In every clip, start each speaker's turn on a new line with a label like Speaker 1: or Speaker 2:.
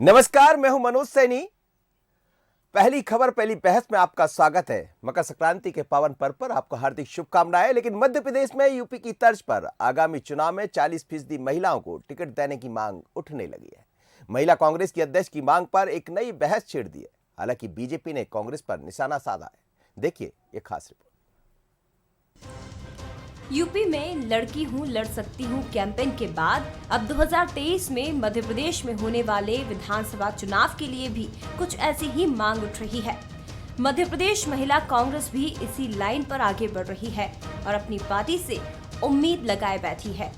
Speaker 1: नमस्कार, मैं हूं मनोज सैनी। पहली खबर पहली बहस में आपका स्वागत है। मकर संक्रांति के पावन पर्व पर आपको हार्दिक शुभकामनाएं। लेकिन मध्य प्रदेश में यूपी की तर्ज पर आगामी चुनाव में 40% महिलाओं को टिकट देने की मांग उठने लगी है। महिला कांग्रेस की अध्यक्ष की मांग पर एक नई बहस छिड़ दी है। हालांकि बीजेपी ने कांग्रेस पर निशाना साधा है। देखिए ये खास रिपोर्ट।
Speaker 2: यूपी में लड़की हूँ लड़ सकती हूँ कैंपेन के बाद अब 2023 में मध्य प्रदेश में होने वाले विधानसभा चुनाव के लिए भी कुछ ऐसी ही मांग उठ रही है। मध्य प्रदेश महिला कांग्रेस भी इसी लाइन पर आगे बढ़ रही है और अपनी पार्टी से उम्मीद लगाए बैठी है।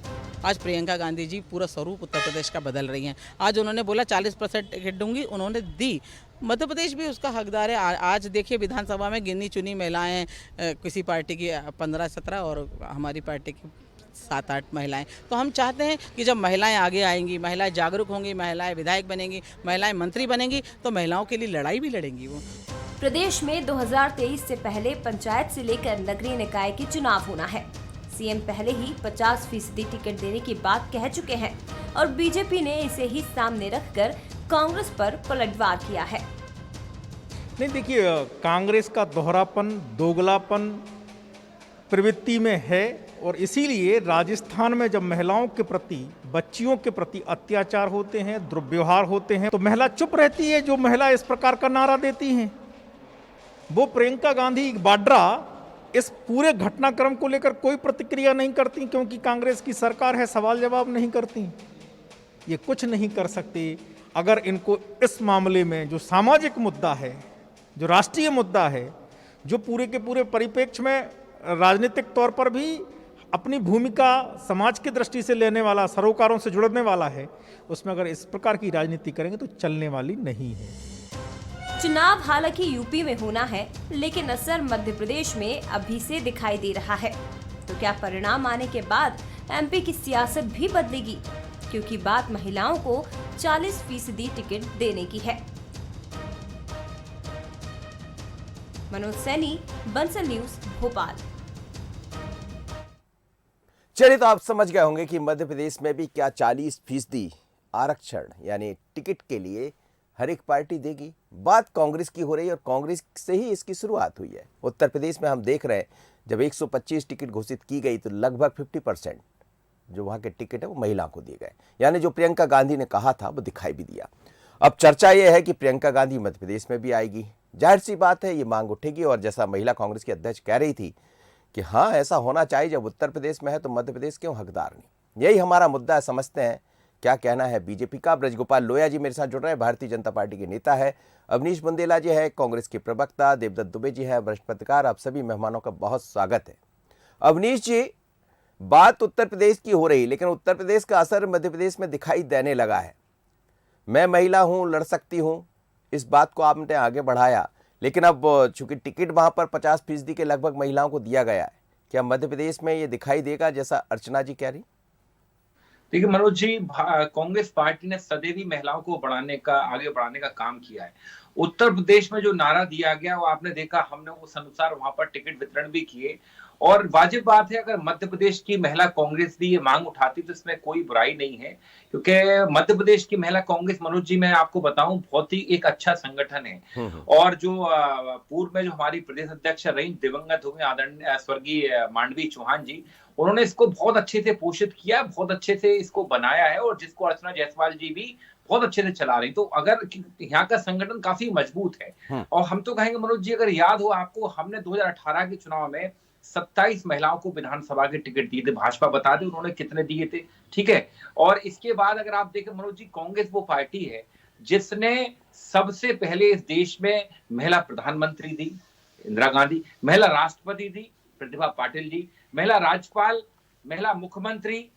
Speaker 3: आज प्रियंका गांधी जी पूरा स्वरूप उत्तर प्रदेश का बदल रही हैं। आज उन्होंने बोला 40% टिकट दूंगी, उन्होंने दी। मध्य प्रदेश भी उसका हकदार है। आज देखिए विधानसभा में गिनी चुनी महिलाएं, किसी पार्टी की 15-17 और हमारी पार्टी की 7-8 महिलाएं। तो हम चाहते हैं कि जब महिलाएं आगे आएंगी, महिलाएं जागरूक होंगी, महिलाएं विधायक बनेंगी, महिलाएं मंत्री बनेंगी, तो महिलाओं के लिए लड़ाई भी लड़ेंगी वो।
Speaker 2: प्रदेश में 2023 से पहले पंचायत से लेकर नगरीय निकाय के चुनाव होना है। सीएम पहले ही 50% टिकट देने की बात कह चुके हैं और बीजेपी ने इसे ही सामने रखकर कांग्रेस पर पलटवार किया है।
Speaker 4: नहीं, देखिए, कांग्रेस का दोहरापन, दोगलापन प्रवृत्ति में है और इसीलिए राजस्थान में जब महिलाओं के प्रति, बच्चियों के प्रति अत्याचार होते हैं, दुर्व्यवहार होते हैं, तो महिला चुप रहती है। जो महिला इस प्रकार का नारा देती हैं, वो प्रियंका गांधी वाड्रा इस पूरे घटनाक्रम को लेकर कोई प्रतिक्रिया नहीं करती, क्योंकि कांग्रेस की सरकार है, सवाल जवाब नहीं करती। ये कुछ नहीं कर सकती। अगर इनको इस मामले में जो सामाजिक मुद्दा है, जो राष्ट्रीय मुद्दा है, जो पूरे के पूरे परिप्रेक्ष्य में राजनीतिक तौर पर भी अपनी भूमिका समाज की दृष्टि से लेने वाला, सरोकारों से जुड़ने वाला है, उसमें अगर इस प्रकार की राजनीति करेंगे तो चलने वाली नहीं है।
Speaker 2: चुनाव हालांकि यूपी में होना है, लेकिन असर मध्य प्रदेश में अभी से दिखाई दे रहा है। तो क्या परिणाम आने के बाद एमपी की सियासत भी बदलेगी? क्योंकि बात महिलाओं को 40% टिकट देने की है। मनोज सैनी, बंसल न्यूज, भोपाल।
Speaker 1: चलिए, तो आप समझ गए होंगे कि मध्य प्रदेश में भी क्या 40% आरक्षण यानी टिकट के लिए हर एक पार्टी देगी। बात कांग्रेस की हो रही है और कांग्रेस से ही इसकी शुरुआत हुई है। उत्तर प्रदेश में हम देख रहे हैं, जब 125 टिकट घोषित की गई तो लगभग 50% जो वहां के टिकट है वो महिला को दिए गए। यानी जो प्रियंका गांधी ने कहा था वो दिखाई भी दिया। अब चर्चा यह है कि प्रियंका गांधी मध्य प्रदेश में भी आएगी। जाहिर सी बात है, ये मांग उठेगी। और जैसा महिला कांग्रेस की अध्यक्ष कह रही थी कि हाँ, ऐसा होना चाहिए, जब उत्तर प्रदेश में है तो मध्य प्रदेश क्यों हकदार नहीं। यही हमारा मुद्दा है। समझते हैं क्या कहना है बीजेपी का। ब्रजगोपाल लोहिया जी मेरे साथ जुड़ रहे हैं, भारतीय जनता पार्टी के नेता है। अवनीश बुंदेला जी है, कांग्रेस के प्रवक्ता। देवदत्त दुबे जी है, वरिष्ठ पत्रकार। आप सभी मेहमानों का बहुत स्वागत है। अवनीश जी, बात उत्तर प्रदेश की हो रही, लेकिन उत्तर प्रदेश का असर मध्य प्रदेश में दिखाई देने लगा है। मैं महिला हूं, लड़ सकती हूं, इस बात को आपने आगे बढ़ाया, लेकिन अब चूंकि टिकट वहां पर 50% के लगभग महिलाओं को दिया गया है, क्या मध्य प्रदेश में ये दिखाई देगा जैसा अर्चना जी कह रही?
Speaker 5: देखिए मनोज जी, कांग्रेस पार्टी ने सदैव ही महिलाओं को आगे बढ़ाने का काम किया है। उत्तर प्रदेश में जो नारा दिया गया वो आपने देखा, हमने उस अनुसार वहां पर टिकट वितरण भी किए। और वाजिब बात है, अगर मध्य प्रदेश की महिला कांग्रेस भी ये मांग उठाती तो इसमें कोई बुराई नहीं है, क्योंकि मध्य प्रदेश की महिला कांग्रेस, मनोज जी मैं आपको बताऊं, बहुत ही एक अच्छा संगठन है। और जो पूर्व में जो हमारी प्रदेश अध्यक्ष रही, दिवंगत हुए आदरणीय स्वर्गीय मांडवी चौहान जी, उन्होंने इसको बहुत अच्छे से पोषित किया, बहुत अच्छे से इसको बनाया है, और जिसको अर्चना जायसवाल जी भी बहुत अच्छे से चला रही। तो अगर यहाँ का संगठन काफी मजबूत है। और हम तो कहेंगे मनोज जी, अगर याद हो आपको, हमने 2018 के चुनाव में 27 महिलाओं को विधानसभा के टिकट दिए थे। भाजपा बता दे उन्होंने कितने दिए थे, ठीक है। और इसके बाद अगर आप देखें मनोज जी, कांग्रेस वो पार्टी है जिसने सबसे पहले इस देश में महिला प्रधानमंत्री दी, इंदिरा गांधी, महिला राष्ट्रपति दी, प्रतिभा पाटिल जी, महिला राज्यपाल, महिला मुख्यमंत्री,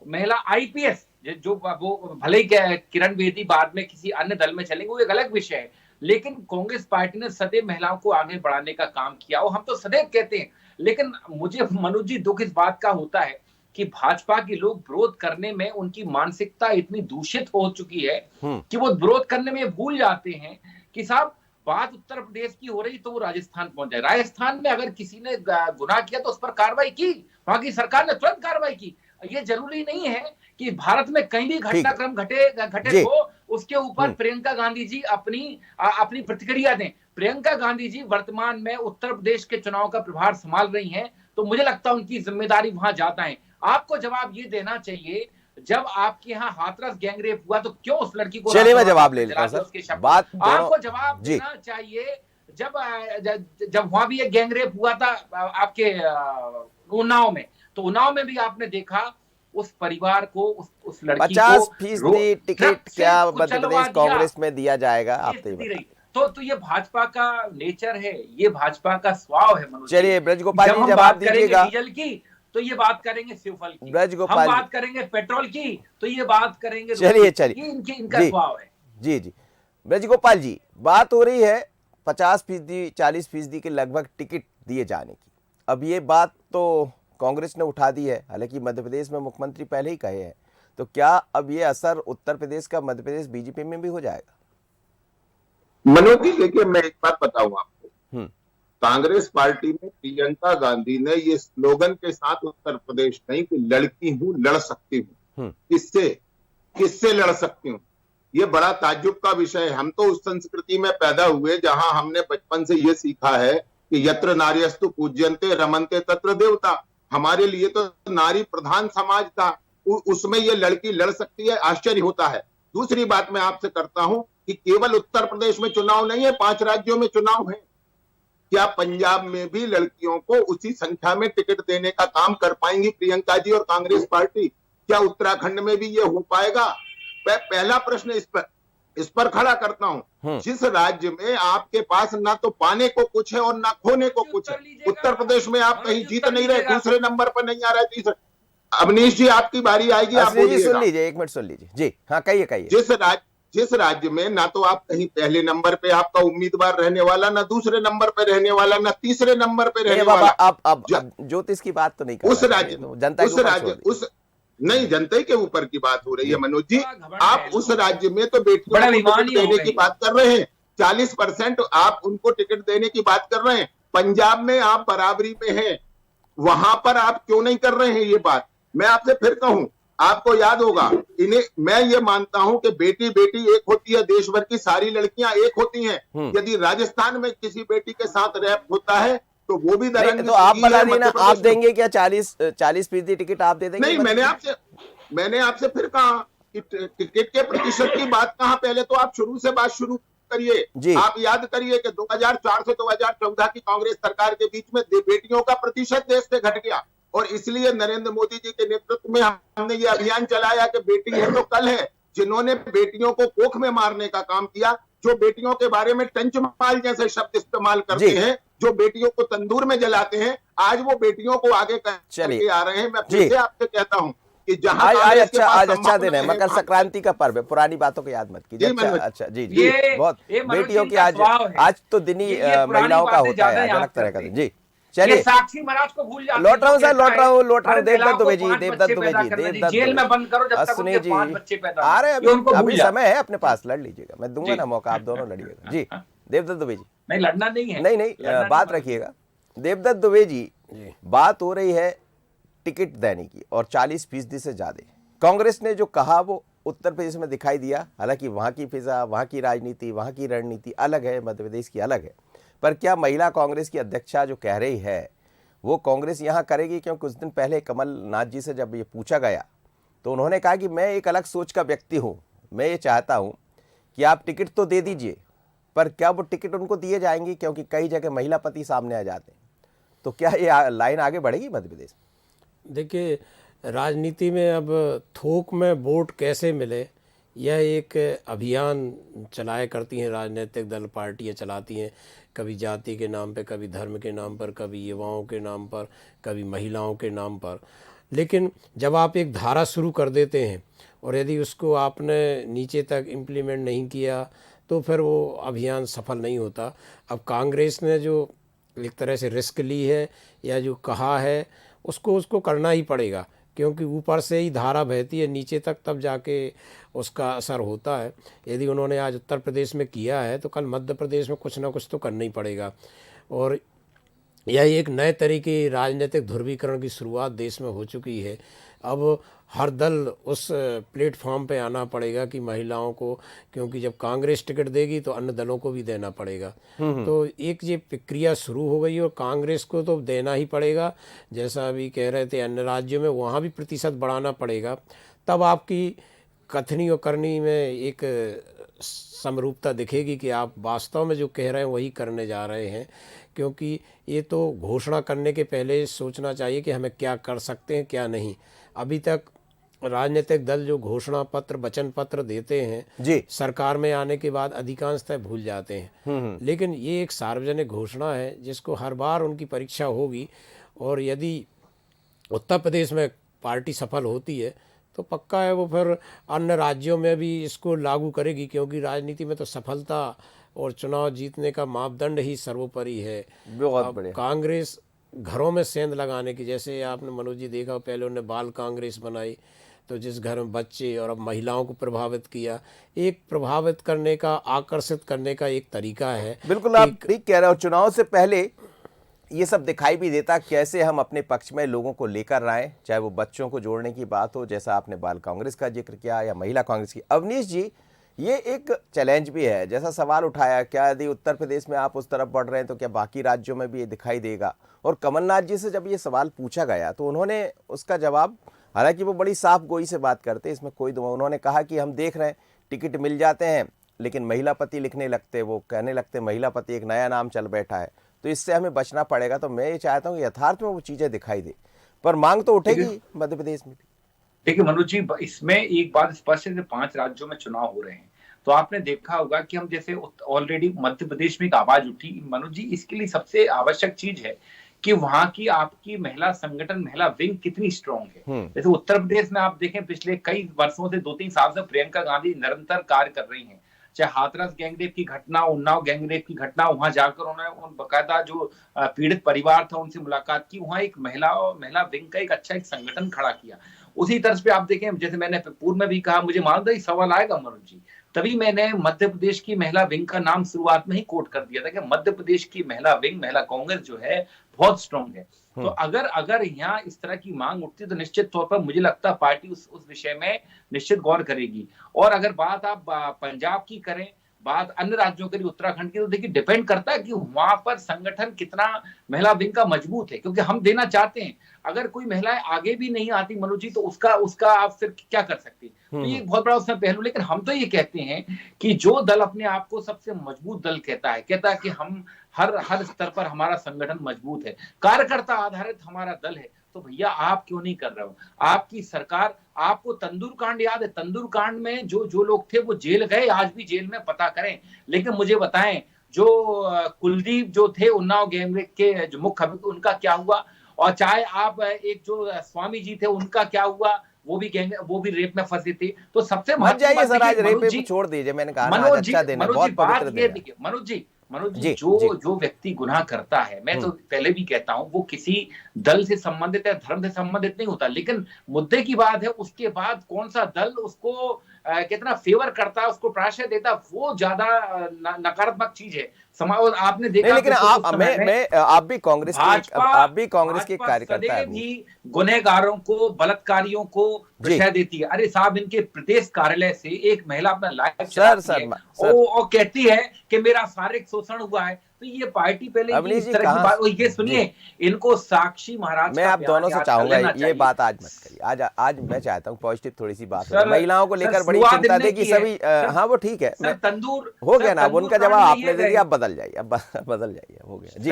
Speaker 5: महिला आईपीएस, जो वो भले ही किरण बेदी बाद में किसी अन्य दल में चलेंगे, वो एक अलग विषय है, लेकिन कांग्रेस पार्टी ने सदैव महिलाओं को आगे बढ़ाने का काम किया। और हम तो सदैव कहते हैं, लेकिन मुझे मनोज जी दुख इस बात का होता है कि भाजपा के लोग विरोध करने में, उनकी मानसिकता इतनी दूषित हो चुकी है कि वो विरोध करने में भूल जाते हैं कि साहब, बात उत्तर प्रदेश की हो रही तो वो राजस्थान पहुंच जाए। राजस्थान में अगर किसी ने गुनाह किया तो उस पर कार्रवाई की, वहां की सरकार ने तुरंत कार्रवाई की। ये जरूरी नहीं है कि भारत में कहीं भी घटनाक्रम घटे हो उसके ऊपर प्रियंका गांधी जी अपनी प्रतिक्रिया दें। प्रियंका गांधी जी वर्तमान में उत्तर प्रदेश के चुनाव का प्रभार संभाल रही हैं, तो मुझे लगता है उनकी जिम्मेदारी वहां ज्यादा है। आपको जवाब ये देना चाहिए, जब आपके यहाँ हाथरस गैंगरेप हुआ तो क्यों उस लड़की को,
Speaker 1: चलिए मैं जवाब ले लेता हूं सर, बात
Speaker 5: आपको जवाब देना चाहिए। जब जब वहां भी एक गैंगरेप हुआ था आपके उन्नाव में, तो उन्नाव में भी आपने देखा उस परिवार को, उस लड़की को
Speaker 1: 50% टिकट क्या मध्य प्रदेश कांग्रेस में दिया जाएगा, आप तो ये बताइए।
Speaker 5: तो ये भाजपा का नेचर है, ये भाजपा का स्वभाव है मनोज।
Speaker 1: चलिए ब्रजगोपाल जी जवाब दीजिएगा।
Speaker 5: डीजल की तो ये बात करेंगे फ्यूल की,
Speaker 1: ब्रजगोपाल
Speaker 5: हम बात करेंगे पेट्रोल की तो ये बात करेंगे।
Speaker 1: चलिए
Speaker 5: इनका स्वभाव है।
Speaker 1: जी ब्रजगोपाल जी, बात हो रही है 50% 40% के लगभग टिकट दिए जाने की। अब ये बात तो कांग्रेस ने उठा दी है, हालांकि मध्य प्रदेश में मुख्यमंत्री पहले ही कहे हैं, तो क्या अब ये असर उत्तर प्रदेश का मध्य प्रदेश बीजेपी में भी हो जाएगा?
Speaker 6: मनोज जी देखिए, मैं एक बात बताऊं आपको, कांग्रेस पार्टी में प्रियंका गांधी ने ये स्लोगन के साथ उत्तर प्रदेश नहीं कि लड़की हूं लड़ सकती हूं, किससे लड़ सकती हूं, ये बड़ा ताज्जुब का विषय है। हम तो उस संस्कृति में पैदा हुए जहां हमने बचपन से ये सीखा है कि यत्र नार्यस्तु पूज्यन्ते रमन्ते तत्र देवता। हमारे लिए तो नारी प्रधान समाज था, उसमें ये लड़की लड़ सकती है, आश्चर्य होता है। दूसरी बात मैं आपसे करता हूं कि केवल उत्तर प्रदेश में चुनाव नहीं है, 5 राज्यों में चुनाव है। क्या पंजाब में भी लड़कियों को उसी संख्या में टिकट देने का काम कर पाएंगी प्रियंका जी और कांग्रेस पार्टी? क्या उत्तराखंड में भी ये हो पाएगा? पहला प्रश्न इस पर खड़ा करता हूं। जिस राज्य में आपके पास ना तो पाने को कुछ है और ना खोने को कुछ है, उत्तर प्रदेश में आप कहीं जीत नहीं रहे, दूसरे नंबर पर नहीं आ रहे, तीसरे। अवनीश जी आपकी बारी आएगी, आप
Speaker 1: सुन लीजिए, 1 मिनट सुन लीजिए जी। हाँ कहिए।
Speaker 6: जिस राज्य में ना तो आप कहीं पहले नंबर पे आपका उम्मीदवार रहने वाला, ना दूसरे नंबर पे रहने वाला, ना तीसरे नंबर पे रहने वाला।
Speaker 1: अब ज्योतिष की बात तो नहीं कर
Speaker 6: उस राज्य
Speaker 1: तो जनता
Speaker 6: नहीं, जनता के ऊपर की बात हो रही है मनोज जी। आप उस राज्य में तो बेटियों को टिकट देने की बात कर रहे हैं, 40% आप उनको टिकट देने की बात कर रहे हैं। पंजाब में आप बराबरी में हैं, वहां पर आप क्यों नहीं कर रहे हैं ये बात? मैं आपसे फिर कहूं, आपको याद होगा, मैं ये मानता हूं कि बेटी बेटी एक होती है, देश भर की सारी लड़कियां एक होती हैं। यदि राजस्थान में किसी बेटी के साथ रैप होता है तो वो भी दरअंग।
Speaker 1: तो आप बता देना, आप देंगे क्या 40% टिकट आप दे देंगे?
Speaker 6: नहीं, मैंने आपसे फिर कहा कि टिकट के प्रतिशत की बात कहा, पहले तो आप शुरू से बात शुरू करिए। आप याद करिए कि 2004 से 2014 की कांग्रेस सरकार के बीच में बेटियों का प्रतिशत देश से घट गया, और इसलिए नरेंद्र मोदी जी के नेतृत्व में हमने ये अभियान चलाया कि बेटी है तो कल है। जिन्होंने बेटियों को कोख में मारने का काम किया, जो बेटियों के बारे में टंच माल जैसे शब्द इस्तेमाल करते हैं, जो बेटियों को तंदूर में जलाते हैं, आज वो बेटियों को आगे करके आ रहे हैं। मैं फिर से आपसे कहता हूँ कि जहां आज
Speaker 1: अच्छा दिन है, मकर संक्रांति का पर्व है, पुरानी बातों को याद मत कीजिए। अच्छा जी, बहुत बेटियों की आज तो दिन ही महिलाओं का होता है, अलग तरह का दिन। जी चलिए,
Speaker 5: साक्षी महाराज को भूल जाते,
Speaker 1: लौट रहा हूँ सर, लौट रहा हूँ। देवदत्त दुबे जी,
Speaker 5: जेल में बंद करो जब तक उनके 5 बच्चे पैदा हो।
Speaker 1: अरे अभी समय है अपने पास, लड़ लीजिएगा, मैं दूंगा ना मौका, आप दोनों लड़िएगा। जी देवदत्त दुबे जी।
Speaker 5: नहीं, लड़ना नहीं है,
Speaker 1: नहीं बात रखिएगा। देवदत्त दुबे जी, बात हो रही है टिकट देने की, और 40% से ज्यादा कांग्रेस ने जो कहा वो उत्तर प्रदेश में दिखाई दिया। हालांकि वहां की फिजा, वहां की राजनीति, वहां की रणनीति अलग है, मध्य प्रदेश की अलग है। पर क्या महिला कांग्रेस की अध्यक्षा जो कह रही है वो कांग्रेस यहाँ करेगी? क्योंकि कुछ दिन पहले कमलनाथ जी से जब ये पूछा गया तो उन्होंने कहा कि मैं एक अलग सोच का व्यक्ति हूँ, मैं ये चाहता हूँ कि आप टिकट तो दे दीजिए, पर क्या वो टिकट उनको दिए जाएंगे? क्योंकि कई जगह महिला पति सामने आ जाते हैं। तो क्या ये लाइन आगे बढ़ेगी मध्य प्रदेश?
Speaker 7: देखिए, राजनीति में अब थोक में वोट कैसे मिले, यह एक अभियान चलाया करती हैं राजनीतिक दल, पार्टियां चलाती हैं, कभी जाति के नाम पे, कभी धर्म के नाम पर, कभी युवाओं के नाम पर, कभी महिलाओं के नाम पर। लेकिन जब आप एक धारा शुरू कर देते हैं और यदि उसको आपने नीचे तक इम्प्लीमेंट नहीं किया तो फिर वो अभियान सफल नहीं होता। अब कांग्रेस ने जो एक तरह से रिस्क ली है या जो कहा है उसको करना ही पड़ेगा, क्योंकि ऊपर से ही धारा बहती है नीचे तक, तब जाके उसका असर होता है। यदि उन्होंने आज उत्तर प्रदेश में किया है तो कल मध्य प्रदेश में कुछ ना कुछ तो करना ही पड़ेगा। और यह एक नए तरीके राजनीतिक ध्रुवीकरण की शुरुआत देश में हो चुकी है। अब हर दल उस प्लेटफॉर्म पे आना पड़ेगा कि महिलाओं को, क्योंकि जब कांग्रेस टिकट देगी तो अन्य दलों को भी देना पड़ेगा। तो एक ये प्रक्रिया शुरू हो गई और कांग्रेस को तो देना ही पड़ेगा। जैसा अभी कह रहे थे अन्य राज्यों में वहाँ भी प्रतिशत बढ़ाना पड़ेगा, तब आपकी कथनी और करनी में एक समरूपता दिखेगी कि आप वास्तव में जो कह रहे हैं वही करने जा रहे हैं। क्योंकि ये तो घोषणा करने के पहले सोचना चाहिए कि हमें क्या कर सकते हैं क्या नहीं। अभी तक राजनीतिक दल जो घोषणा पत्र वचन पत्र देते हैं
Speaker 1: जी।
Speaker 7: सरकार में आने के बाद अधिकांशतः भूल जाते हैं, लेकिन ये एक सार्वजनिक घोषणा है जिसको हर बार उनकी परीक्षा होगी। और यदि उत्तर प्रदेश में पार्टी सफल होती है तो पक्का है वो फिर अन्य राज्यों में भी इसको लागू करेगी, क्योंकि राजनीति में तो सफलता और चुनाव जीतने का मापदंड ही सर्वोपरि है।
Speaker 1: बहुत
Speaker 7: अब
Speaker 1: बढ़िया।
Speaker 7: कांग्रेस घरों में सेंध लगाने की, जैसे आपने मनोज जी देखा पहले उन्होंने बाल कांग्रेस बनाई, तो जिस घर में बच्चे और अब महिलाओं को प्रभावित किया, एक प्रभावित करने का, आकर्षित करने का एक तरीका है।
Speaker 1: बिल्कुल आप ठीक कह रहे हो। चुनाव से पहले ये सब दिखाई भी देता कैसे हम अपने पक्ष में लोगों को लेकर आए, चाहे वो बच्चों को जोड़ने की बात हो, जैसा आपने बाल कांग्रेस का जिक्र किया, या महिला कांग्रेस की। अवनीश जी, ये एक चैलेंज भी है, जैसा सवाल उठाया, क्या यदि उत्तर प्रदेश में आप उस तरफ बढ़ रहे हैं तो क्या बाकी राज्यों में भी ये दिखाई देगा? और कमलनाथ जी से जब ये सवाल पूछा गया तो उन्होंने उसका जवाब, हालांकि वो बड़ी साफ गोई से बात करते, इसमें कोई दो, उन्होंने कहा कि हम देख रहे हैं टिकट मिल जाते हैं लेकिन महिला पति लिखने लगते, वो कहने लगते महिला पति एक नया नाम चल बैठा है, तो इससे हमें बचना पड़ेगा। तो मैं ये चाहता हूँ कि यथार्थ में वो चीज़ें दिखाई दे, पर मांग तो उठेगी मध्य प्रदेश में भी।
Speaker 5: देखिए मनोज जी, इसमें एक बात स्पष्ट है कि 5 राज्यों में चुनाव हो रहे हैं, तो आपने देखा होगा कि हम जैसे ऑलरेडी मध्य प्रदेश में एक आवाज उठी मनोज जी, इसके लिए सबसे आवश्यक चीज है कि वहां की आपकी महिला संगठन, महिला विंग कितनी स्ट्रांग है। जैसे उत्तर प्रदेश में आप देखें पिछले कई वर्षों से, 2-3 साल से प्रियंका गांधी निरंतर कार्य कर रही हैं। चाहे हाथरस गैंगरेप की घटना, उन्नाव गैंगरेप की घटना, वहां जाकर उन्होंने उन बकायदा जो पीड़ित परिवार था उनसे मुलाकात की, वहां एक महिला विंग का एक अच्छा एक संगठन खड़ा किया। उसी तर्ज पे आप देखें, जैसे मैंने पूर्व में भी कहा, मुझे मालूम सवाल आएगा मनोज जी, तभी मैंने मध्य प्रदेश की महिला विंग का नाम शुरुआत में ही कोट कर दिया था कि मध्य प्रदेश की महिला विंग, महिला कांग्रेस जो है बहुत स्ट्रांग है। तो अगर यहाँ इस तरह की मांग उठती तो निश्चित तौर पर मुझे लगता है पार्टी उस विषय में निश्चित गौर करेगी। और अगर बात आप पंजाब की करें, बात अन्य राज्यों के लिए, उत्तराखंड की, तो देखिए डिपेंड करता है कि वहां पर संगठन कितना महिला विंग का मजबूत है, क्योंकि हम देना चाहते हैं। अगर कोई महिलाएं आगे भी नहीं आती मनोज जी, तो उसका आप फिर क्या कर सकते हैं? तो ये बहुत बड़ा उसमें पहलू। लेकिन हम तो ये कहते हैं कि जो दल अपने आप को सबसे मजबूत दल कहता है कि हम हर स्तर पर हमारा संगठन मजबूत है, कार्यकर्ता आधारित हमारा दल है, तो भैया आप क्यों नहीं कर रहे हो? आपकी सरकार, आपको तंदूर कांड याद है? तंदूर कांड में जो लोग थे वो जेल गए, आज भी जेल में, पता करें। लेकिन मुझे बताएं, जो कुलदीप जो थे उन्नाव गैंगरेप के जो मुख्य अभियुक्त, उनका क्या हुआ? और चाहे आप एक जो स्वामी जी थे उनका क्या हुआ? वो भी रेप में फंसे थे। तो सबसे
Speaker 1: मत जाइए सर, आज रेप
Speaker 5: जी,
Speaker 1: पे छोड़ दीजिए, मैंने कहा ना, आज अच्छा दिन है, बहुत पवित्र दिन है।
Speaker 5: मनोज जी, जो व्यक्ति गुनाह करता है, मैं तो पहले भी कहता हूं, वो किसी दल से संबंधित या धर्म से संबंधित नहीं होता, लेकिन मुद्दे की बात है उसके बाद कौन सा दल उसको कितना फेवर करता है, उसको प्राश्रय देता, वो ज्यादा नकारात्मक चीज है समाज। आपने देखा
Speaker 1: नहीं, लेकिन आप भी कांग्रेस के कार्यकर्ता हैं।
Speaker 5: भी गुनहगारों को, बलात्कारियों को विषय देती है। अरे साहब, इनके प्रदेश कार्यालय से एक महिला अपना लाइव चलाती है और कहती है कि मेरा शारीरिक शोषण हुआ है। तो ये पार्टी पहले इस तरह की बात, ये सुनिए, इनको साक्षी महाराज,
Speaker 1: मैं आप दोनों से चाहूंगा ये बात आज मत करिए। आज मैं चाहता हूँ पॉजिटिव थोड़ी सी बात हो, महिलाओं को लेकर बड़ी चिंता देखी सभी। हाँ वो ठीक है,
Speaker 5: तंदूर
Speaker 1: हो गया ना, उनका जवाब आपने दे दिया, अब बदल जाइए, हो गया जी।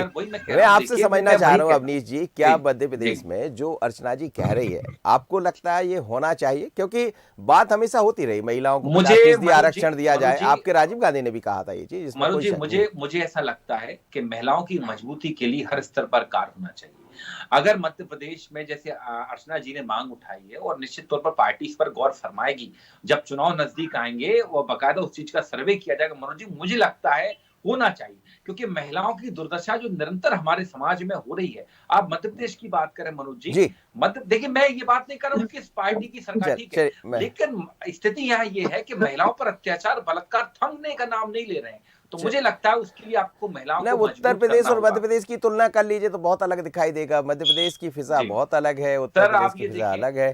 Speaker 1: मैं आपसे समझना चाह रहा हूँ अवनीश जी, क्या मध्य प्रदेश में जो अर्चना जी कह रही है, आपको लगता है ये होना चाहिए? क्योंकि बात हमेशा होती रही महिलाओं को 50% आरक्षण दिया जाए, आपके राजीव गांधी ने भी कहा था ये चीज।
Speaker 5: मुझे ऐसा लगता है कि महिलाओं की मजबूती के लिए हर स्तर पर कार्य होना चाहिए। अगर मध्य प्रदेश में जैसे अर्चना जी ने मांग उठाई है, और निश्चित तौर पर पार्टी इस पर गौर फरमाएगी, जब चुनाव नजदीक आएंगे और बाकायदा उस चीज का सर्वे किया जाएगा मनोज जी, मुझे लगता है होना चाहिए, क्योंकि महिलाओं की दुर्दशा जो निरंतर हमारे समाज में हो रही है। आप मध्य प्रदेश की बात करें मनोज जी, मध्य देखिए, मैं ये बात नहीं कर रहा हूँ किस पार्टी की सरकार, ठीक है, लेकिन स्थिति यहाँ ये है कि महिलाओं पर अत्याचार बलात्कार थमने का नाम नहीं ले रहे हैं। तो मुझे लगता है उसके लिए आपको महिलाओं को
Speaker 1: उत्तर प्रदेश और मध्य प्रदेश की तुलना कर लीजिए तो बहुत अलग दिखाई देगा। मध्य प्रदेश की फिजा बहुत अलग है, उत्तर प्रदेश की फिजा अलग है।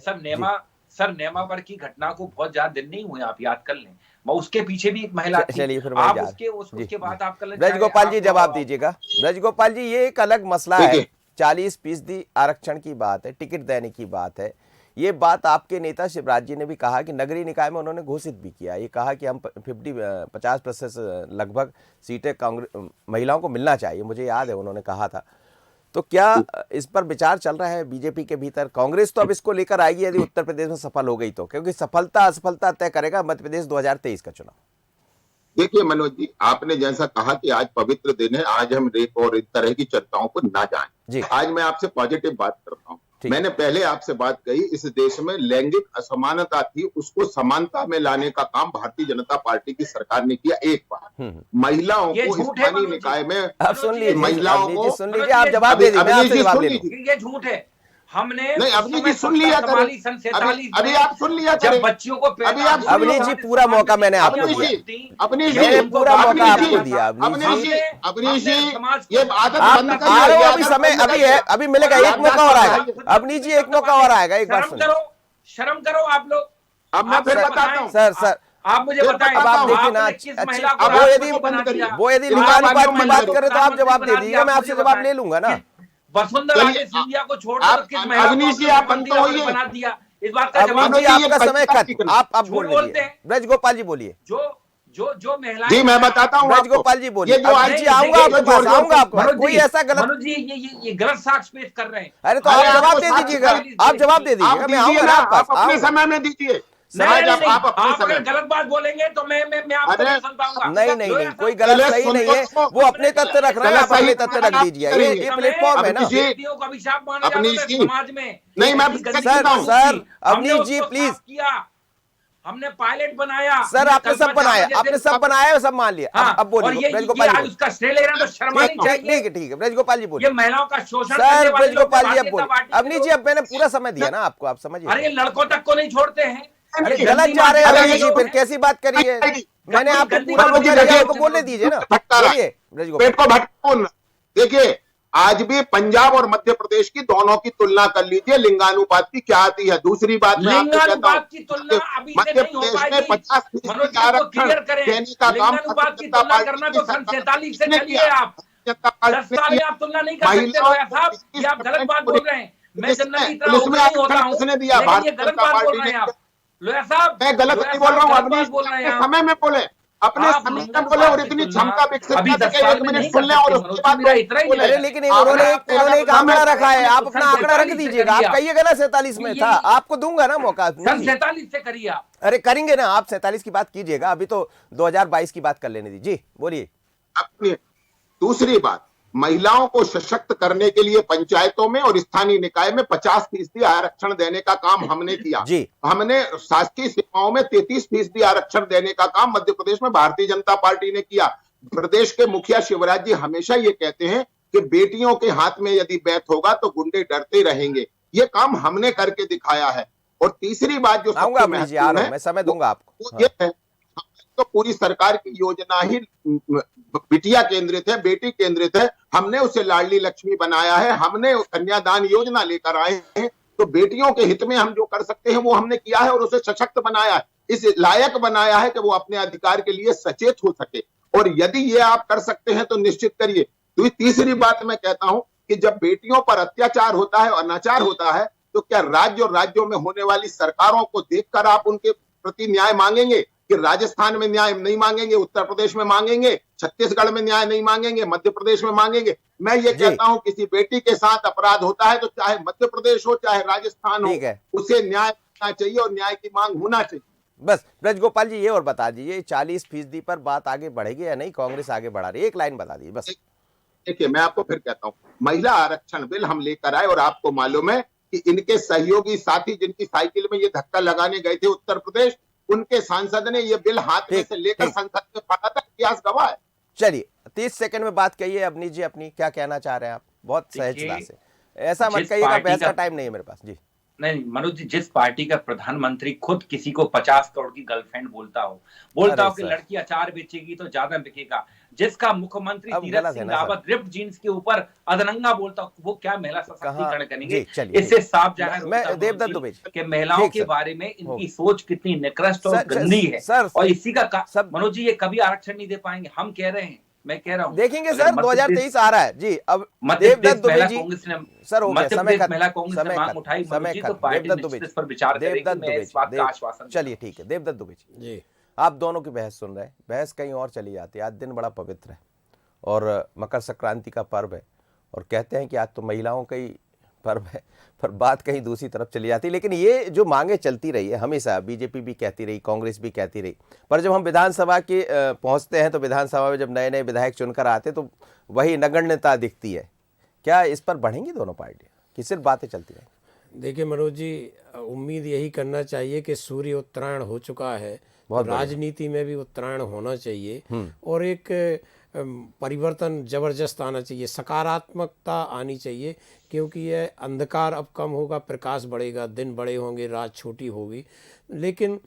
Speaker 5: सर नेमावर की घटना को बहुत ज्यादा दिन नहीं हुए, आप याद कर लें, उसके पीछे भी एक महिला थी।
Speaker 1: चलिए फिर
Speaker 5: आप उसके बाद आप कर लें।
Speaker 1: ब्रज गोपाल जी जवाब दीजिएगा। ब्रज गोपाल जी, ये एक अलग मसला है, 40% आरक्षण की बात है, टिकट देने की बात है। ये बात आपके नेता शिवराज जी ने भी कहा कि नगरीय निकाय में उन्होंने घोषित भी किया, ये कहा कि हम 50% लगभग सीटें कांग्रेस महिलाओं को मिलना चाहिए, मुझे याद है उन्होंने कहा था। तो क्या इस पर विचार चल रहा है बीजेपी के भीतर? कांग्रेस तो अब इसको लेकर आएगी यदि उत्तर प्रदेश में सफल हो गई तो, क्योंकि सफलता असफलता तय करेगा मध्य प्रदेश 2023 का चुनाव।
Speaker 6: देखिए मनोज जी, आपने जैसा कहा कि आज पवित्र दिन है, आज हम रेप और इस तरह की चर्चाओं को ना जाएं। आज मैं आपसे पॉजिटिव बात करता हूं। मैंने पहले आपसे बात कही, इस देश में लैंगिक असमानता थी, उसको समानता में लाने का काम भारतीय जनता पार्टी की सरकार ने किया। एक बार महिलाओं को स्थानीय निकाय में,
Speaker 1: आप सुन लीजिए,
Speaker 6: महिलाओं को
Speaker 1: सुन लीजिए, आप जवाब दे दीजिए।
Speaker 5: ये झूठ है। हमने
Speaker 6: नहीं, अवनीश जी सुन लिया करें, अभी आप सुन लिया करें,
Speaker 5: बच्चियों को
Speaker 6: अभी आप
Speaker 1: अवनीश जी पूरा मौका मैंने आपको दिया,
Speaker 6: अवनीश जी
Speaker 1: पूरा मौका आपको दिया।
Speaker 6: अवनीश जी ये आदत बंद
Speaker 1: करिए, अभी समय अभी है, अभी मिलेगा, एक मौका और आएगा। अवनीश जी एक मौका और आएगा, एक बार सुनिए।
Speaker 5: शर्म करो आप लोग।
Speaker 6: अब मैं फिर बताता हूँ
Speaker 1: सर
Speaker 5: आप मुझे बताएं,
Speaker 1: अब आप देखिए ना, वो यदि लिंगानुपात की बात करें तो आप जवाब दे दीजिएगा, मैं आपसे जवाब ले लूंगा ना।
Speaker 5: वसुंधरा राजे सिंधिया को छोड़कर किस महिला
Speaker 6: अवनीश जी आप बंद होइए,
Speaker 5: बना दिया, इस बात का जवाब
Speaker 1: अवनीश जी आपका समय खत्म, आप बोलते हैं। ब्रज गोपाल जी बोलिए।
Speaker 5: जो महिलाएं,
Speaker 6: जी मैं बताता हूँ,
Speaker 1: ब्रज गोपाल जी बोलिए। जी आऊंगा आपके पास, आऊंगा आपके पास। कोई ऐसा गलत,
Speaker 5: मनोज जी ये गलत साक्ष्य पेश कर रहे हैं।
Speaker 1: अरे तो आप जवाब दे दीजिएगा, आप जवाब दे दीजिएगा, मैं आऊंगा आपके पास।
Speaker 6: अपने समय में दीजिए।
Speaker 5: आप अगर गलत बात बोलेंगे तो मैं आपको नहीं सुन पाऊंगा।
Speaker 1: नहीं, कोई गलत सही नहीं है, वो अपने तथ्य रख रहे हैं, आप अपने तथ्य रख दीजिए। ये प्लेटफॉर्म है ना।
Speaker 5: बेटियों का अभिशाप माना जाता है समाज में।
Speaker 6: नहीं, मैं
Speaker 1: सर अवनीश जी प्लीज,
Speaker 5: हमने पायलट बनाया,
Speaker 1: सर आपने सब बनाया, सब मान लिया। अब बोलिए ब्रज गोपाल जी,
Speaker 5: उसका श्रेय ले रहे हैं तो शर्म आनी चाहिए।
Speaker 1: ठीक है ब्रज गोपाल जी बोलिए।
Speaker 5: ये महिलाओं का शोषण
Speaker 1: सर, ब्रज गोपाल जी अब बोलिए। अवनीश जी अब मैंने पूरा समय दिया ना आपको, आप समझिए।
Speaker 5: अरे लड़कों तक को नहीं छोड़ते हैं,
Speaker 1: अरे गलत जा रहे हैं अवनीश जी, फिर कैसी बात करिए। मैंने आपको पूरा मौका दिया, तो बोलने दीजिए ना। बोलिए ब्रज गोपाल।
Speaker 6: पेट को भटको। देखिए आज भी पंजाब और मध्य प्रदेश की दोनों की तुलना कर लीजिए, लिंगानुपात की क्या आती है। दूसरी बात मैं आपको कहता हूँ, मध्य प्रदेश में 50% आरक्षण देने का काम
Speaker 5: तुलना करना तो सन 47 से चलिए। आप 10 साल में आप तुलना नहीं कर सकते लोया साहब, ये आप गलत बात बोल रहे हैं। मैं जनरली इतना नहीं होता हूँ, लेकिन ये गलत बात बोल रहे हैं आप लोया साहब।
Speaker 6: मैं गलत नहीं बोल रहा हूँ, अपने समय में बोले, अपने समय में बोले, और इतनी क्षमता विकसित करके 1 मिनट सुन लें और उसके बाद
Speaker 1: बोले। लेकिन उन्होंने एक आंकड़ा रखा है, आप अपना आंकड़ा रख दीजिएगा। आप कहिएगा ना 47 में था, आपको दूंगा ना मौका।
Speaker 5: 47 से करिए आप।
Speaker 1: अरे करेंगे ना, आप 47 की बात कीजिएगा, अभी तो 2022 की बात कर लेने दीजिए। बोलिए।
Speaker 6: अपनी दूसरी बात, महिलाओं को सशक्त करने के लिए पंचायतों में और स्थानीय निकाय में 50% आरक्षण देने का काम हमने किया। हमने शासकीय सेवाओं में 33% आरक्षण देने का काम मध्य प्रदेश में भारतीय जनता पार्टी ने किया। प्रदेश के मुखिया शिवराज जी हमेशा ये कहते हैं कि बेटियों के हाथ में यदि बैत होगा तो गुंडे डरते रहेंगे। ये काम हमने करके दिखाया है। और तीसरी बात जो सबसे महत्वपूर्ण है,
Speaker 1: मैं समय दूंगा आपको,
Speaker 6: ये है तो पूरी सरकार की योजना ही बिटिया केंद्रित है, बेटी केंद्रित है। हमने उसे लाडली लक्ष्मी बनाया है, हमने कन्यादान योजना लेकर आए हैं। तो बेटियों के हित में हम जो कर सकते हैं वो हमने किया है और उसे सशक्त बनाया है, इस लायक बनाया है कि वो अपने अधिकार के लिए सचेत हो सके। और यदि ये आप कर सकते हैं तो निश्चित करिए। तो तीसरी बात मैं कहता हूं कि जब बेटियों पर अत्याचार होता है, अनाचार होता है, तो क्या राज्य और राज्यों में होने वाली सरकारों को देखकर आप उनके प्रति न्याय मांगेंगे? कि राजस्थान में न्याय नहीं मांगेंगे, उत्तर प्रदेश में मांगेंगे, छत्तीसगढ़ में न्याय नहीं मांगेंगे, मध्य प्रदेश में मांगेंगे? मैं ये कहता हूं किसी बेटी के साथ अपराध होता है तो चाहे मध्य प्रदेश हो चाहे राजस्थान हो, उसे न्याय मिलना चाहिए और न्याय की मांग होना चाहिए।
Speaker 1: बस ब्रज गोपाल जी ये और बता दीजिए, 40% पर बात आगे बढ़ेगी या नहीं? कांग्रेस आगे बढ़ा रही है, एक लाइन बता दीजिए बस।
Speaker 6: देखिए मैं आपको फिर कहता हूँ, महिला आरक्षण बिल हम लेकर आए और आपको मालूम है कि इनके सहयोगी साथी जिनकी साइकिल में ये धक्का लगाने गए थे उत्तर प्रदेश, उनके सांसद ने ये बिल हाथ में से लेकर संसद में पढ़ा था। इतिहास गवाह है।
Speaker 1: चलिए 30 सेकंड में बात कहिए अवनीश जी, अपनी क्या कहना चाह रहे हैं आप, बहुत सहजता से, ऐसा मत
Speaker 5: जिस
Speaker 1: कहिएगा
Speaker 5: पार्टी
Speaker 1: बहस का
Speaker 5: का
Speaker 1: टाइम नहीं है मेरे पास जी।
Speaker 5: नहीं मनोज जी, जिस पार्टी का प्रधानमंत्री खुद किसी को 50 करोड़ की गर्लफ्रेंड बोलता हो कि
Speaker 1: सर।
Speaker 5: लड़की अचार बेचेगी तो ज्यादा बिकेगा, जिसका मुख्यमंत्री
Speaker 1: अब
Speaker 5: तीरथ
Speaker 1: गलत है
Speaker 5: सिंह
Speaker 1: ना सर।
Speaker 5: रावत रिप्ड जीन्स के ऊपर अदरंगा बोलता हो, वो क्या महिला
Speaker 1: कहाँ
Speaker 5: सशक्तिकरण करेंगे?
Speaker 1: जी, चलिए
Speaker 5: इससे
Speaker 1: ठीक।
Speaker 5: साफ जाहिर होता
Speaker 1: मैं
Speaker 5: है
Speaker 1: देवदत्त
Speaker 5: मनोज
Speaker 1: दुबे
Speaker 5: जी
Speaker 1: जी,
Speaker 5: कि महिलाओं
Speaker 1: ठीक
Speaker 5: के
Speaker 1: सर,
Speaker 5: बारे में
Speaker 1: हो
Speaker 5: इनकी सोच कितनी निकृष्ट और
Speaker 1: सर,
Speaker 5: गंदी है।
Speaker 1: सर,
Speaker 5: और इसी का
Speaker 1: सब
Speaker 5: मनोज जी, ये कभी आरक्षण नहीं दे पाएंगे। हम कह रहे हैं, मैं कह रहा हूं,
Speaker 1: देखेंगे
Speaker 5: अगर
Speaker 1: सर,
Speaker 5: मध्य
Speaker 1: 2023 आ रहा है जी। अब
Speaker 5: मध्य
Speaker 1: देवदत्त
Speaker 5: प्रदेश
Speaker 1: दुबे
Speaker 5: महिला
Speaker 1: जी,
Speaker 5: कांग्रेस ने
Speaker 1: सर हो गया,
Speaker 5: मध्य
Speaker 1: समय
Speaker 5: प्रदेश महिला
Speaker 1: खत्म,
Speaker 5: कांग्रेस ने
Speaker 1: समय
Speaker 5: मांग
Speaker 1: खत्म,
Speaker 5: उठाई मनोज
Speaker 1: समय
Speaker 5: जी, तो
Speaker 1: खत्म।
Speaker 5: पार्टी
Speaker 1: देवदत्त दुबे
Speaker 5: निश्चित
Speaker 1: जी,
Speaker 5: इस पर विचार करेगी।
Speaker 1: देवदत्त
Speaker 5: मैं
Speaker 1: दुबे
Speaker 5: इस बात
Speaker 1: जी,
Speaker 5: का आश्वासन
Speaker 1: चलिए ठीक है, देवदत्त दुबे जी,
Speaker 7: जी
Speaker 1: आप दोनों की बहस सुन रहे हैं, बहस कहीं और चली जाती है। आज दिन बड़ा पवित्र है और मकर संक्रांति का पर्व है और कहते हैं कि आज तो महिलाओं का ही पर्व है, पर बात कहीं दूसरी तरफ चली जाती है। लेकिन ये जो मांगे चलती रही है हमेशा, बीजेपी भी कहती रही, कांग्रेस भी कहती रही, पर जब हम विधानसभा के पहुंचते हैं तो विधानसभा में जब नए नए विधायक चुनकर आते तो वही नगण्यता दिखती है। क्या इस पर बढ़ेंगी दोनों पार्टियां कि सिर्फ बातें चलती रहेंगी?
Speaker 7: देखिए मनोज जी, उम्मीद यही करना चाहिए कि सूर्य उत्तरायण हो चुका है, तो
Speaker 1: बहुत बढ़िया।
Speaker 7: राजनीति में भी उत्तरायण होना चाहिए और एक परिवर्तन जबरदस्त आना चाहिए, सकारात्मकता आनी चाहिए, क्योंकि यह अंधकार अब कम होगा, प्रकाश बढ़ेगा, दिन बड़े होंगे, रात छोटी होगी। लेकिन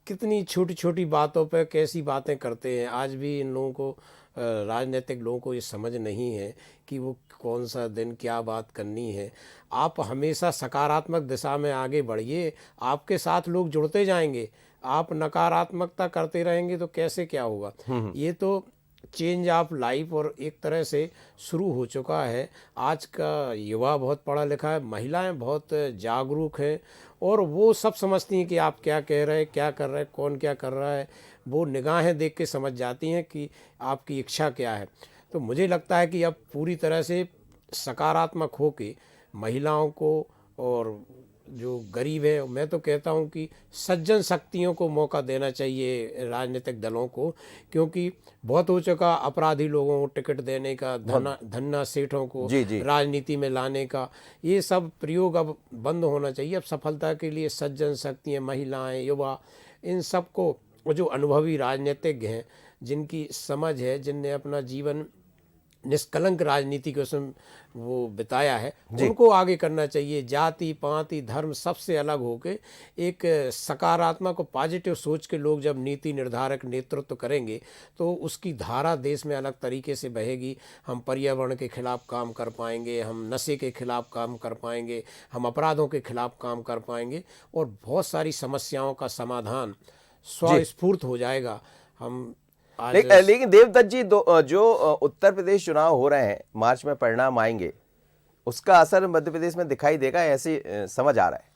Speaker 7: कितनी छोटी छोटी बातों पे कैसी बातें करते हैं। आज भी इन लोगों को, राजनीतिक लोगों को ये समझ नहीं है कि वो कौन सा दिन क्या बात करनी है। आप हमेशा सकारात्मक दिशा में आगे बढ़िए, आपके साथ लोग जुड़ते जाएंगे। आप नकारात्मकता करते रहेंगे तो कैसे क्या होगा। ये तो चेंज ऑफ लाइफ और एक तरह से शुरू हो चुका है। आज का युवा बहुत पढ़ा लिखा है, महिलाएं बहुत जागरूक हैं और वो सब समझती हैं कि आप क्या कह रहे हैं, क्या कर रहे हैं, कौन क्या कर रहा है। वो निगाहें देख के समझ जाती हैं कि आपकी इच्छा क्या है। तो मुझे लगता है कि अब पूरी तरह से सकारात्मक हो के महिलाओं को और जो गरीब है, मैं तो कहता हूं कि सज्जन शक्तियों को मौका देना चाहिए राजनीतिक दलों को, क्योंकि बहुत हो चुका अपराधी लोगों को टिकट देने का, धन्ना सेठों को
Speaker 1: जी, जी।
Speaker 7: राजनीति में लाने का, ये सब प्रयोग अब बंद होना चाहिए। अब सफलता के लिए सज्जन शक्तियाँ, महिलाएं, युवा, इन सबको, जो अनुभवी राजनीतिज्ञ हैं, जिनकी समझ है, जिनने अपना जीवन निष्कलंक राजनीति के उसमें वो बिताया है, उनको आगे करना चाहिए। जाति पाति धर्म सबसे अलग होके एक सकारात्मक और पॉजिटिव सोच के लोग जब नीति निर्धारक नेतृत्व करेंगे तो उसकी धारा देश में अलग तरीके से बहेगी। हम पर्यावरण के खिलाफ काम कर पाएंगे, हम नशे के खिलाफ काम कर पाएंगे, हम अपराधों के खिलाफ काम कर पाएंगे और बहुत सारी समस्याओं का समाधान स्वस्फूर्त हो जाएगा। हम
Speaker 1: लेकिन देवदत्त जी, जो उत्तर प्रदेश चुनाव हो रहे हैं, मार्च में परिणाम आएंगे, उसका असर मध्य प्रदेश में दिखाई देगा, ऐसे समझ आ रहा है?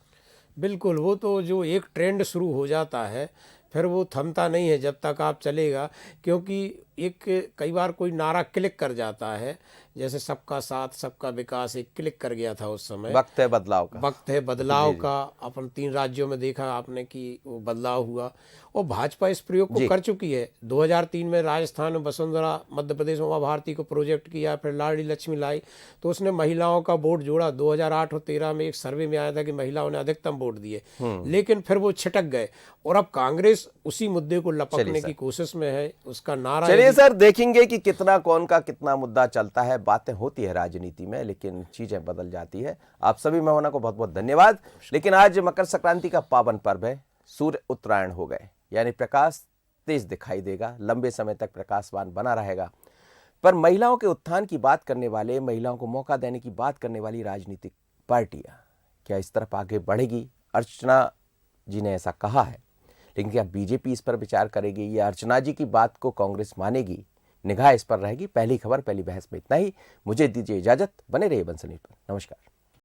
Speaker 7: बिल्कुल, वो तो जो एक ट्रेंड शुरू हो जाता है फिर वो थमता नहीं है जब तक आप चलेगा, क्योंकि एक कई बार कोई नारा क्लिक कर जाता है, जैसे सबका साथ सबका विकास एक क्लिक कर गया था उस समय।
Speaker 1: वक्त है बदलाव का,
Speaker 7: वक्त है बदलाव का। अपन 3 राज्यों में देखा आपने कि वो बदलाव हुआ और भाजपा इस प्रयोग को कर चुकी है। 2003 में राजस्थान में वसुंधरा, मध्य प्रदेश में उमा भारती को प्रोजेक्ट किया, फिर लाडली लक्ष्मी लाई तो उसने महिलाओं का वोट जोड़ा। 2008 और 13 में एक सर्वे में आया था कि महिलाओं ने अधिकतम वोट दिए, लेकिन फिर वो छिटक गए और अब कांग्रेस उसी मुद्दे को लपकने की कोशिश में है। उसका नारा,
Speaker 1: चलिए सर, देखेंगे कि कितना कौन का कितना मुद्दा चलता है। बातें होती है राजनीति में, लेकिन चीजें बदल जाती है। आप सभी मेहमानों को बहुत बहुत धन्यवाद। लेकिन आज मकर संक्रांति का पावन पर्व है, सूर्य उत्तरायण हो गए, यानी प्रकाश तेज दिखाई देगा, लंबे समय तक प्रकाशवान बना रहेगा। पर महिलाओं के उत्थान की बात करने वाले, महिलाओं को मौका देने की बात करने वाली राजनीतिक पार्टियां क्या इस तरफ आगे बढ़ेगी? अर्चना जी ने ऐसा कहा है, लेकिन क्या बीजेपी इस पर विचार करेगी या अर्चना जी की बात को कांग्रेस मानेगी? निगाह इस पर रहेगी। पहली खबर, पहली बहस में इतना ही। मुझे दीजिए इजाजत, बने रहिए बंसनीर पर। नमस्कार।